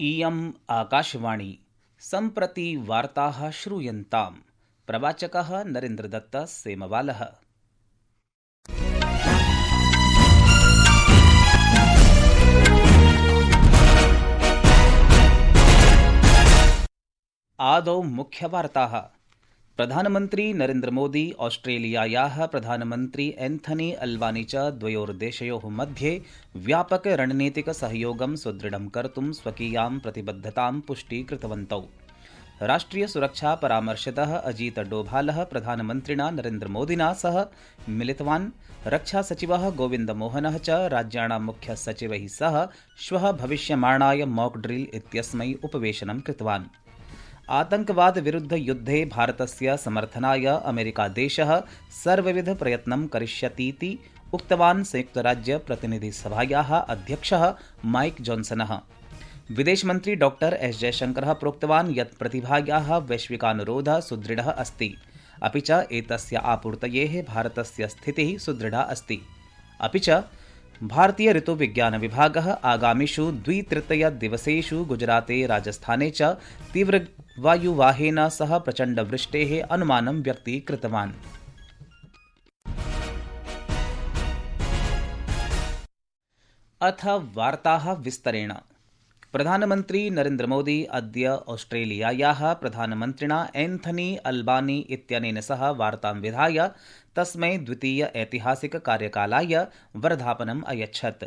इयम् आकाशवाणी सम्प्रति वार्ताः श्रूयन्ताम्। प्रवाचकः नरेन्द्रदत्त सेमवालः। आदौ मुख्यवार्ताः। प्रधानमन्त्री नरेन्द्र मोदी ऑस्ट्रेलियायाः प्रधानमन्त्री एन्थनी अल्बानी च द्वयोर्देशयोः मध्ये व्यापक रणनीतिक सहयोगं सुदृढं कर्तुं स्वकीयां प्रतिबद्धतां पुष्टीकृतवन्तौ। राष्ट्रिय सुरक्षा परामर्शदः अजीत डोभालः प्रधानमन्त्रिणा नरेन्द्र मोदिना सह मिलितवान्। रक्षा सचिवः गोविन्द मोहनः च राज्याणां मुख्य सचिवैः सह श्वः भविष्यमाणाय मॉक ड्रिल इत्यस्मै उपवेशनं कृतवान्। आतंकवाद विरुद्ध युद्धे भारतस्य समर्थनाय अमेरिकादेशः सर्वविध प्रयत्नं करिष्यतीति उक्तवान् संयुक्तराज्य प्रतिनिधिसभायाः अध्यक्षः माइक जॉन्सनः। विदेशमन्त्री डॉक्टर एस जयशंकरः प्रोक्तवान् यत् प्रतिभायाः वैश्विकानुरोधः सुदृढः अस्ति, अपि च एतस्य आपूर्तयेः भारतस्य स्थितिः सुदृढा अस्ति। अपि च भारतीय ऋतुविज्ञान विभागः आगामिषु 2/3 दिवसेषु गुजराते राजस्थाने च तीव्रवायुवाहेन सह प्रचण्डवृष्टेः अनुमानं व्यक्तीकृतवान्। अथ वार्ताः विस्तरेण। प्रधानमन्त्री नरेन्द्र मोदी अद्य ऑस्ट्रेलियायाः प्रधानमन्त्रिणा एन्थनी अल्बानी इत्यनेन सह वार्तां विधाय तस्मै द्वितीय ऐतिहासिक कार्यकालाय वर्धापनम् अयच्छत्।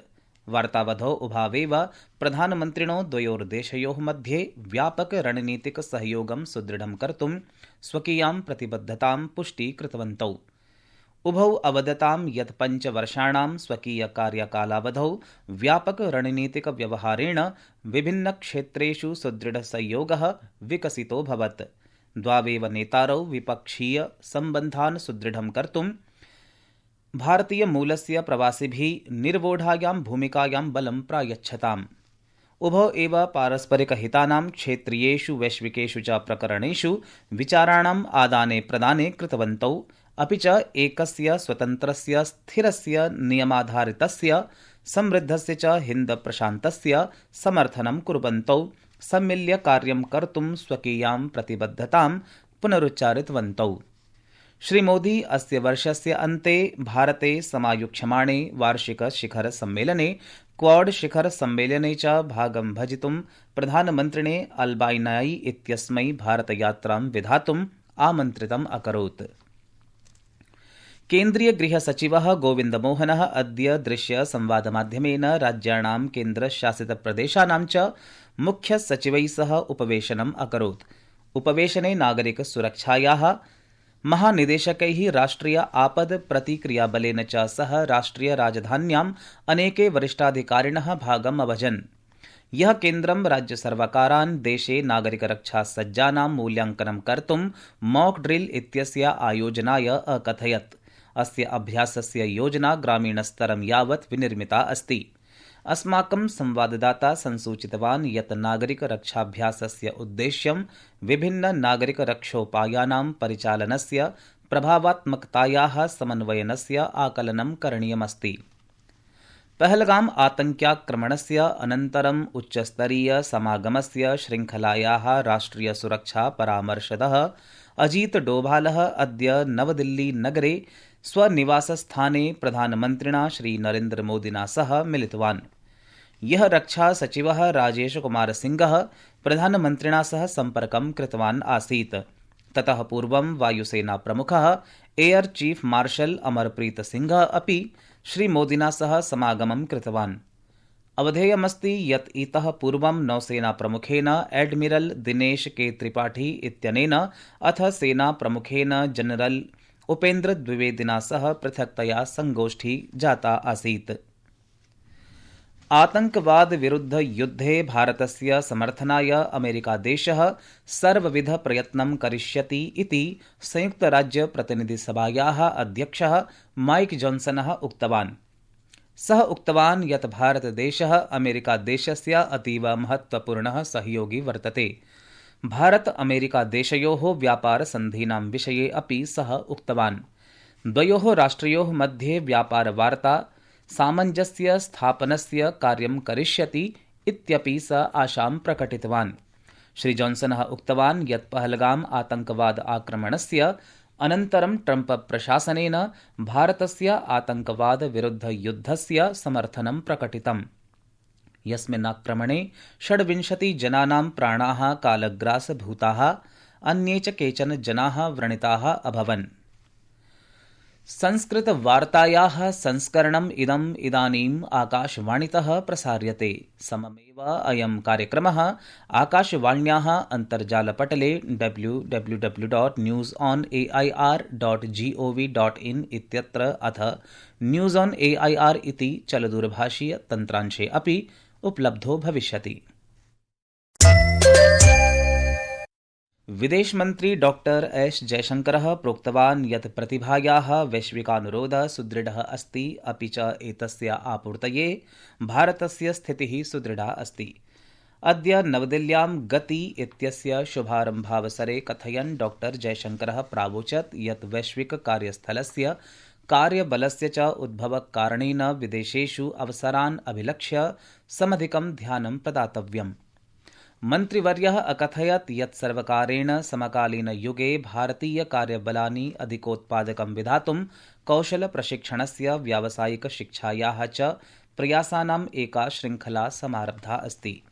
वार्तावधौ उभावेव प्रधानमन्त्रिणो द्वयोर्देशयोः मध्ये व्यापक रणनीतिक सहयोगं सुदृढं कर्तुं स्वकीयां प्रतिबद्धतां पुष्टीकृतवन्तौ। उभौ अवदतां यत् 5 वर्षाणां स्वकीय कार्यकालावधौ व्यापक रणनीतिक व्यवहारेण विभिन्नक्षेत्रेषु सुदृढसहयोगः विकसितोऽभवत्। द्वावेव नेतारौ विपक्षीय सम्बन्धान् सुदृढं कर्तुं भारतीयमूलस्य प्रवासिभिः निर्वोढायां भूमिकायां बलं प्रायच्छताम्। उभौ एव पारस्परिकहितानां क्षेत्रीयेषु वैश्विकेषु च प्रकरणेषु विचाराणाम् आदाने प्रदाने कृतवन्तौ, अपि च एकस्य स्वतन्त्रस्य स्थिरस्य नियमाधारितस्य समृद्धस्य च हिन्द प्रशान्तस्य समर्थनं कुर्वन्तौ सम्मिल्य कार्यं कर्तुं स्वकीयां प्रतिबद्धतां पुनरुच्चारितवन्तौ। श्रीमोदी अस्य वर्षस्य अन्ते भारते समायोक्ष्यमाणे वार्षिक शिखर सम्मेलने क्वाड शिखर सम्मेलने च भागं भजितुं प्रधानमन्त्रिणे अल्बानी इत्यस्मै भारतयात्रां विधातुम् आमन्त्रितम् अकरोत्। केन्द्रीय गृहसचिवः गोविन्द मोहनः अद्य दृश्य संवादमाध्यमेन राज्याणां केन्द्रशासितप्रदेशानां च मुख्यसचिवैः सह उपवेशनम् अकरोत्। उपवेशने नागरिकसुरक्षायाः महानिदेशकैः राष्ट्रिय आपद प्रतिक्रियाबलेन च सह राष्ट्रियराजधान्याम् अनेके वरिष्ठाधिकारिणः भागम् अभजन्। यः केन्द्रं राज्यसर्वकारान् देशे नागरिकरक्षासज्जानां मूल्यांकनं कर्तुं मॉक ड्रिल इत्यस्य आयोजनाय अकथयत्। अस्य अभ्यासस्य योजना ग्रामीणस्तरं यावत् विनिर्मिता अस्ति। अस्माकं संवाददाता संसूचितवान् यत् नागरिकरक्षाभ्यासस्य उद्देश्यं विभिन्न नागरिकरक्षोपायानां परिचालनस्य प्रभावात्मकतायाः समन्वयनस्य आकलनं करणीयमस्ति। पहलगाम आतङ्क्याक्रमणस्य अनन्तरम् उच्चस्तरीय समागमस्य श्रृङ्खलायाः राष्ट्रिय सुरक्षा परामर्शदः अजीत डोभालः अद्य नवदिल्ली नगरे स्वनिवासस्थाने प्रधानमन्त्रिणा श्रीनरेन्द्र मोदिना सह मिलितवान्। यः रक्षा सचिवः राजेश कुमार सिंहः प्रधानमन्त्रिणा सह सम्पर्कं कृतवान् आसीत्। ततः पूर्वं वायुसेना प्रमुखः एयर चीफ मार्शल अमरप्रीत सिंहः अपि श्रीमोदिना सह समागमं कृतवान्। अवधेयमस्ति यत् इतः पूर्वं नौसेना प्रमुखेन एडमिरल दिनेश के त्रिपाठी इत्यनेन अथ सेना प्रमुखेन जनरल उपेन्द्र द्विवेदिना सह पृथक्तया संगोष्ठी जाता आसीत्। आतंकवाद विरुद्ध युद्धे भारतस्य समर्थनाय अमेरिकादेशः सर्वविध प्रयत्नं करिष्यति इति संयुक्तराज्य प्रतिनिधिसभायाः अध्यक्षः माइक जॉन्सनः उक्तवान्। सः उक्तवान् यत् भारतदेशः अमेरिकादेशस्य अतीव महत्त्वपूर्णः सहयोगी वर्तते। भारत अमेरिकादेशयोः व्यापारसन्धीनां विषये अपि सः उक्तवान्। द्वयोः राष्ट्रयोः मध्ये व्यापारवार्ता सामञ्जस्य स्थापनस्य कार्यं करिष्यति इत्यपि स आशां प्रकटितवान्। श्री जॉन्सनः उक्तवान् यत् पहलगाम आतङ्कवाद आक्रमणस्य अनन्तरं ट्रम्प प्रशासनेन भारतस्य आतङ्कवाद विरुद्ध युद्धस्य समर्थनं प्रकटितम्। यस्मिन् आक्रमणे 26 जनानां प्राणाः कालग्रासभूताः, अन्ये च केचन जनाः व्रणिताः अभवन्। संस्कृतवार्तायाः संस्करणम् इदानीम् आकाशवाणीतः प्रसार्यते। सममेव अयं कार्यक्रमः आकाशवाण्याः अन्तर्जालपटले www.newsonair.gov.in इत्यत्र अथ न्यूज़ ऑन AIR इति चलदूरभाषीय तन्त्रांशे अपि उपलब्धो भविष्यति। विदेशमन्त्री डॉक्टर एस जयशंकरः प्रोक्तवान् यत् प्रतिभायाः वैश्विकानुरोधः सुदृढः अस्ति, अपि च एतस्य आपूर्तये भारतस्य स्थितिः सुदृढा अस्ति। अद्य नवदिल्ल्यां गति इत्यस्य शुभारम्भावसरे कथयन् डॉक्टर जयशंकरः प्रावोचत् यत् वैश्विककार्यस्थलस्य कार्यबलस्य च उद्भवकारणेन विदेशेषु अवसरान् अभिलक्ष्य समधिकं ध्यानं प्रदातव्यम्। मन्त्रिवर्यः अकथयत् यत् सर्वकारेण समकालीनयुगे भारतीयकार्यबलानि अधिकोत्पादकं विधातुं कौशलप्रशिक्षणस्य व्यावसायिकशिक्षायाः च प्रयासानाम् एका शृङ्खला समारब्धा अस्ति।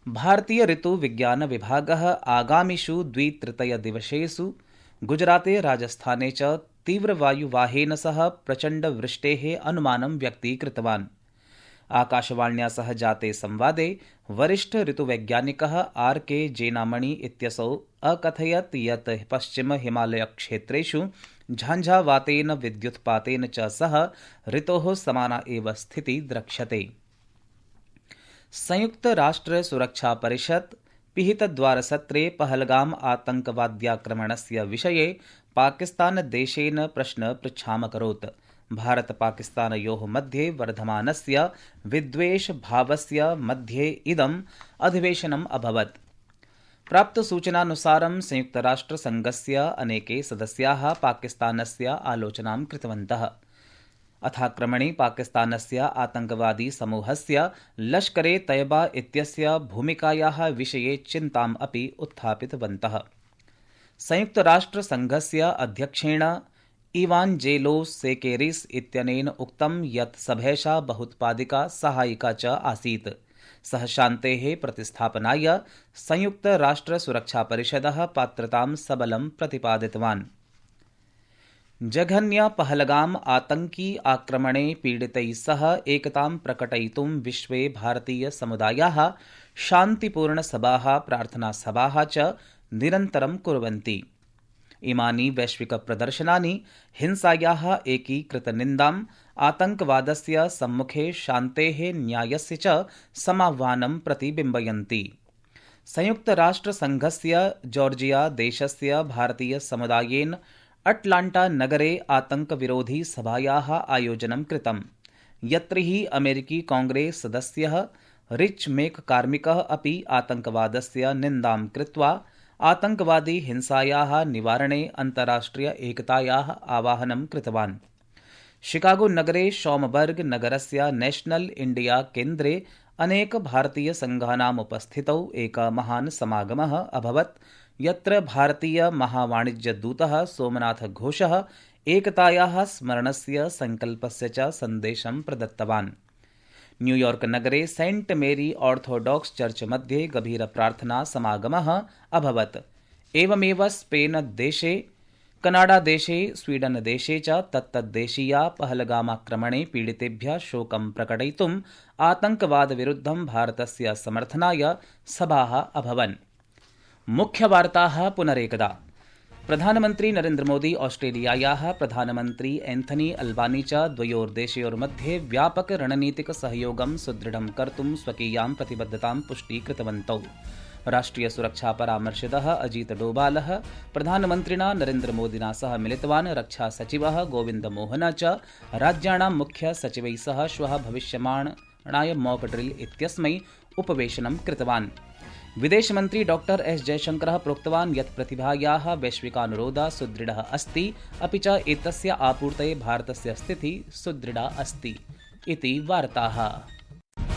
भारतीय ऋतुविज्ञानविभागः आगामिषु 2-3 दिवसेषु गुजराते राजस्थाने च तीव्रवायुवाहेन सह प्रचण्डवृष्टेः अनुमानं व्यक्तीकृतवान्। आकाशवाण्या सह जाते संवादे वरिष्ठ ऋतुवैज्ञानिकः RK जेनामणि इत्यसौ अकथयत् यत् पश्चिम हिमालयक्षेत्रेषु झाञ्झावातेन विद्युत्पातेन च सह ऋतोः समाना एव स्थितिः द्रक्ष्यते। संयुक्तराष्ट्रसुरक्षापरिषत् पिहितद्वारसत्रे पहलगाम आतङ्कवाद्याक्रमणस्य विषये पाकिस्तानदेशेन प्रश्न पृच्छामकरोत्। भारत-पाकिस्तानयोः मध्ये वर्धमानस्य विद्वेषभावस्य मध्ये इदम् अधिवेशनम् अभवत्। प्राप्तसूचनानुसारं संयुक्तराष्ट्रसङ्घस्य अनेके सदस्याः पाकिस्तानस्य आलोचनां कृतवन्तः। अथाक्रमणे पाकिस्तानस्य आतङ्कवादी समूहस्य लश्करे तैयबा इत्यस्य भूमिकायाः विषये चिन्ताम् अपि उत्थापितवन्तः। संयुक्तराष्ट्रसङ्घस्य अध्यक्षेण इवाञ्जेलोस् सेकेरिस् इत्यनेन उक्तं यत् सभैषा बहुत्पादिका सहायिका च आसीत्। सः शान्तेः प्रतिस्थापनाय संयुक्तराष्ट्रसुरक्षापरिषदः पात्रतां सबलं प्रतिपादितवान्। जघन्य पहलगाम आतङ्की आक्रमणे पीडितैः सह एकतां प्रकटयितुं विश्वे भारतीयसमुदायाः शान्तिपूर्णसभाः प्रार्थनासभाः च निरन्तरं कुर्वन्ति। इमानि वैश्विकप्रदर्शनानि हिंसायाः एकीकृतनिन्दाम्, आतङ्कवादस्य सम्मुखे शान्तेः न्यायस्य च समाह्वानं प्रतिबिम्बयन्ति। संयुक्तराष्ट्रसङ्घस्य जॉर्जिया देशस्य भारतीयसमुदायेन अटलाण्टा-नगरे आतङ्कविरोधी सभायाः आयोजनं कृतम्, यत्र हि अमेरिकी काङ्ग्रेस् सदस्यः रिच मेककार्मिकः अपि आतङ्कवादस्य निन्दां कृत्वा आतङ्कवादी हिंसायाः निवारणे अन्ताराष्ट्रिय एकतायाः आवाहनं कृतवान्। शिकागो-नगरे शॉमबर्ग नगरस्य नेशनल इण्डिया केन्द्रे अनेक भारतीयसङ्घानाम् उपस्थितौ एकः महान् समागमः अभवत्, यत्र भारतीय महावाणिज्यदूतः सोमनाथ घोषः एकतायाः स्मरणस्य सङ्कल्पस्य च सन्देशं प्रदत्तवान्। न्यूयॉर्क नगरे सेंट मेरी ऑर्थोडॉक्स चर्च मध्ये गभीरप्रार्थना समागमः अभवत्। एवमेव स्पेन देशे, कनाडा देशे, स्वीडन देशे च तत्तद्देशीया पहलगामाक्रमणे पीडितेभ्यः शोकं प्रकटयितुम् आतङ्कवादविरुद्धं भारतस्य समर्थनाय सभाः अभवन्। मुख्यवार्ताः पुनरेकदा। प्रधानमन्त्री नरेन्द्रमोदी ऑस्ट्रेलियायाः प्रधानमन्त्री एन्थनी अल्बानी च द्वयोर्देशयोर्मध्ये व्यापकरणनीतिकसहयोगं सुदृढं कर्तुं स्वकीयां प्रतिबद्धतां पुष्टीकृतवन्तौ। राष्ट्रियसुरक्षापरामर्शदः अजीत डोभालः प्रधानमन्त्रिणा नरेन्द्रमोदिना सह मिलितवान्। रक्षासचिवः गोविन्दमोहनः च राज्याणां मुख्यसचिवैः सह श्वः भविष्यमाणाय मॉक ड्रिल इत्यस्मै उपवेशनं कृतवान्। विदेशमन्त्री डॉक्टर एस जयशंकरः प्रोक्तवान् यत् प्रतिभायाः वैश्विकानुरोधः सुदृढः अस्ति, अपि च एतस्य आपूर्तये भारतस्य स्थितिः सुदृढा अस्ति इति वार्ताः।